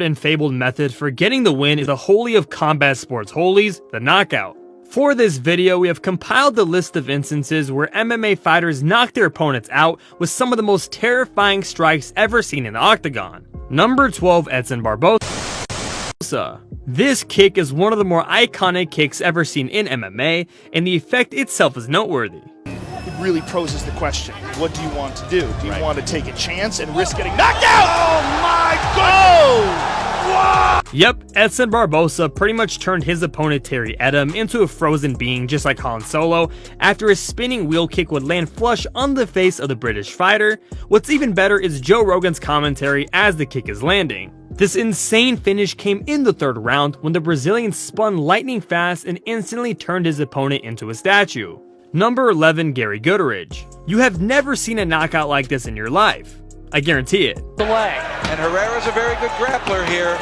and fabled method for getting the win is the holy of combat sports holies, the knockout. For this video, we have compiled the list of instances where MMA fighters knock their opponents out with some of the most terrifying strikes ever seen in the octagon. Number 12, Edson Barbosa. This kick is one of the more iconic kicks ever seen in MMA, and the effect itself is noteworthy. It really poses the question, what do you want to do? Do you want to take a chance and risk getting knocked out? Oh my God! Yep, Edson Barbosa pretty much turned his opponent Terry Edom into a frozen being just like Han Solo after a spinning wheel kick would land flush on the face of the British fighter. What's even better is Joe Rogan's commentary as the kick is landing. This insane finish came in the third round when the Brazilian spun lightning fast and instantly turned his opponent into a statue. Number 11, Gary Goodridge. You have never seen a knockout like this in your life. I guarantee it. And Herrera's a very good grappler here.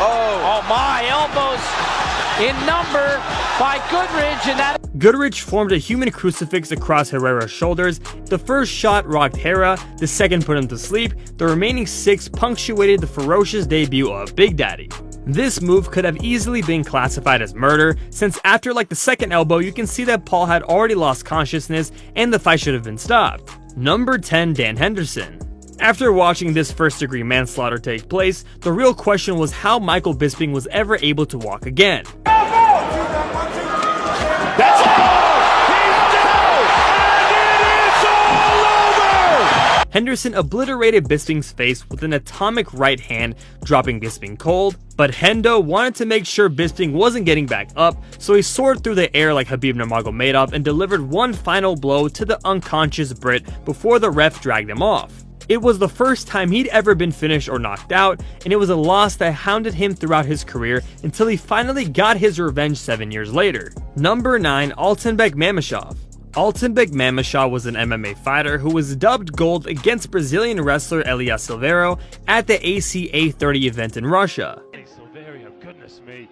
Oh my, elbows in number by Goodridge, and that... Goodridge formed a human crucifix across Herrera's shoulders. The first shot rocked Herrera, the second put him to sleep, the remaining 6 punctuated the ferocious debut of Big Daddy. This move could have easily been classified as murder, since after like the second elbow you can see that Paul had already lost consciousness and the fight should have been stopped. Number 10, Dan Henderson. After watching this first-degree manslaughter take place, the real question was how Michael Bisping was ever able to walk again. That's all! He's down! And it is all over! Henderson obliterated Bisping's face with an atomic right hand, dropping Bisping cold, but Hendo wanted to make sure Bisping wasn't getting back up, so he soared through the air like Khabib Nurmagomedov and delivered one final blow to the unconscious Brit before the ref dragged him off. It was the first time he'd ever been finished or knocked out, and it was a loss that hounded him throughout his career until he finally got his revenge 7 years later. Number 9, Altanbek Mamashov. Altanbek Mamashov was an MMA fighter who was dubbed gold against Brazilian wrestler Elias Silveira at the ACA 30 event in Russia. Silveira, goodness me.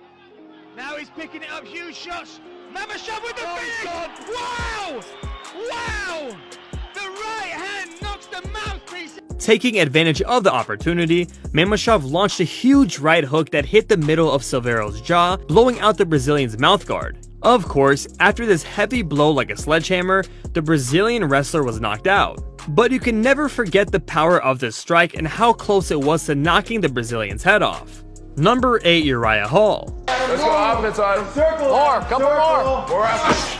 Now he's picking it up, huge shots. Mamashov with the finish! Wow! Wow! The right hand knocks the mouthpiece. Taking advantage of the opportunity, Mamashov launched a huge right hook that hit the middle of Silveira's jaw, blowing out the Brazilian's mouthguard. Of course, after this heavy blow like a sledgehammer, the Brazilian wrestler was knocked out. But you can never forget the power of this strike and how close it was to knocking the Brazilian's head off. Number 8, Uriah Hall. Let's go offense on him. Circle. More, couple more. More offense.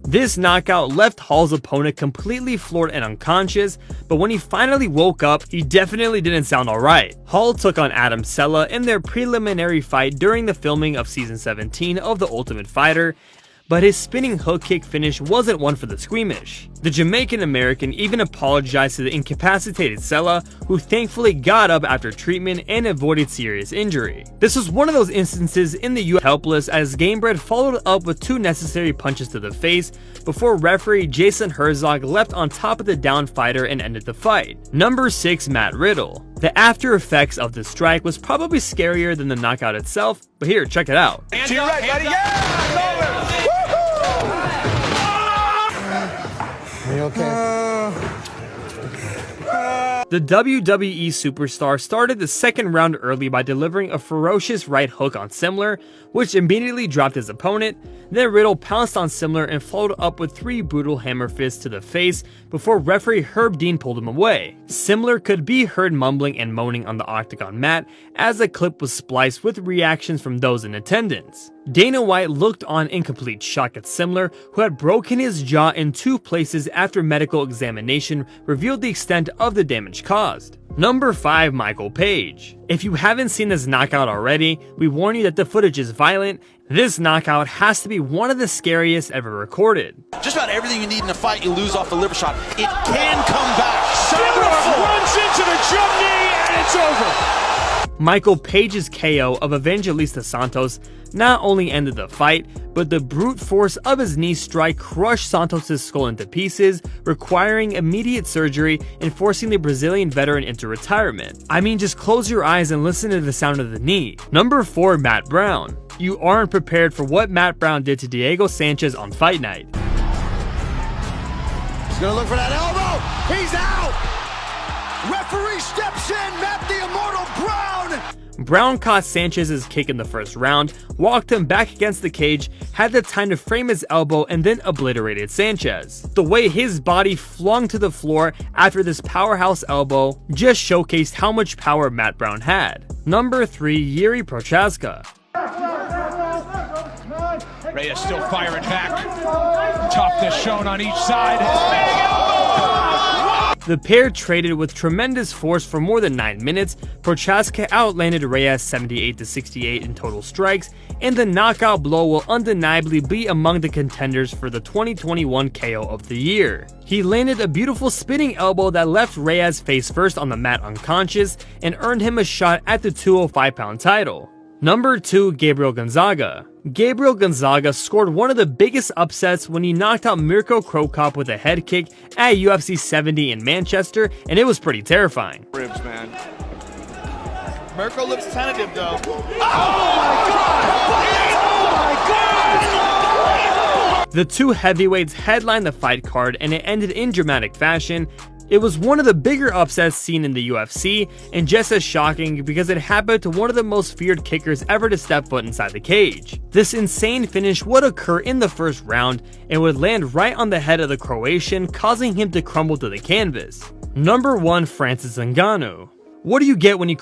This knockout left Hall's opponent completely floored and unconscious, but when he finally woke up, he definitely didn't sound alright. Hall took on Adam Cella in their preliminary fight during the filming of season 17 of The Ultimate Fighter, but his spinning hook kick finish wasn't one for the squeamish. The Jamaican-American even apologized to the incapacitated Cella, who thankfully got up after treatment and avoided serious injury. This was one of those instances in the US helpless, as Gamebred followed up with 2 necessary punches to the face before referee Jason Herzog leapt on top of the downed fighter and ended the fight. Number 6, Matt Riddle. The after effects of this strike was probably scarier than the knockout itself, but here, check it out. To your right, buddy. Yeah! Are you okay? The WWE superstar started the second round early by delivering a ferocious right hook on Simler, which immediately dropped his opponent. Then Riddle pounced on Simler and followed up with 3 brutal hammer fists to the face before referee Herb Dean pulled him away. Simler could be heard mumbling and moaning on the octagon mat as the clip was spliced with reactions from those in attendance. Dana White looked on in complete shock at Simler, who had broken his jaw in 2 places after medical examination revealed the extent of the damage caused. Number 5, Michael Page. If you haven't seen this knockout already, we warn you that the footage is violent. This knockout has to be one of the scariest ever recorded. Just about everything you need in a fight, you lose off the liver shot. It can come back. Beautiful! Runs into the jump knee and it's over! Michael Page's KO of Evangelista Santos not only ended the fight, but the brute force of his knee strike crushed Santos' skull into pieces, requiring immediate surgery and forcing the Brazilian veteran into retirement. I mean, just close your eyes and listen to the sound of the knee. Number 4, Matt Brown. You aren't prepared for what Matt Brown did to Diego Sanchez on Fight Night. He's gonna look for that elbow. He's out. Referee steps in. Matt the Immortal Brown. Brown caught Sanchez's kick in the first round, walked him back against the cage, had the time to frame his elbow, and then obliterated Sanchez. The way his body flung to the floor after this powerhouse elbow just showcased how much power Matt Brown had. Number 3, Yuri Prochazka. Reyes still firing back. Toughness shown on each side. The pair traded with tremendous force for more than 9 minutes. Prochazka outlanded Reyes 78-68 in total strikes, and the knockout blow will undeniably be among the contenders for the 2021 KO of the year. He landed a beautiful spinning elbow that left Reyes face first on the mat unconscious and earned him a shot at the 205-pound title. Number 2, Gabriel Gonzaga. Gabriel Gonzaga scored one of the biggest upsets when he knocked out Mirko Cro Cop with a head kick at UFC 70 in Manchester, and it was pretty terrifying. Ribs, man. Mirko looks tentative, though. The two heavyweights headlined the fight card, and it ended in dramatic fashion. It was one of the bigger upsets seen in the UFC, and just as shocking because it happened to one of the most feared kickers ever to step foot inside the cage. This insane finish would occur in the first round and would land right on the head of the Croatian, causing him to crumble to the canvas. Number 1, Francis Ngannou. What do you get when you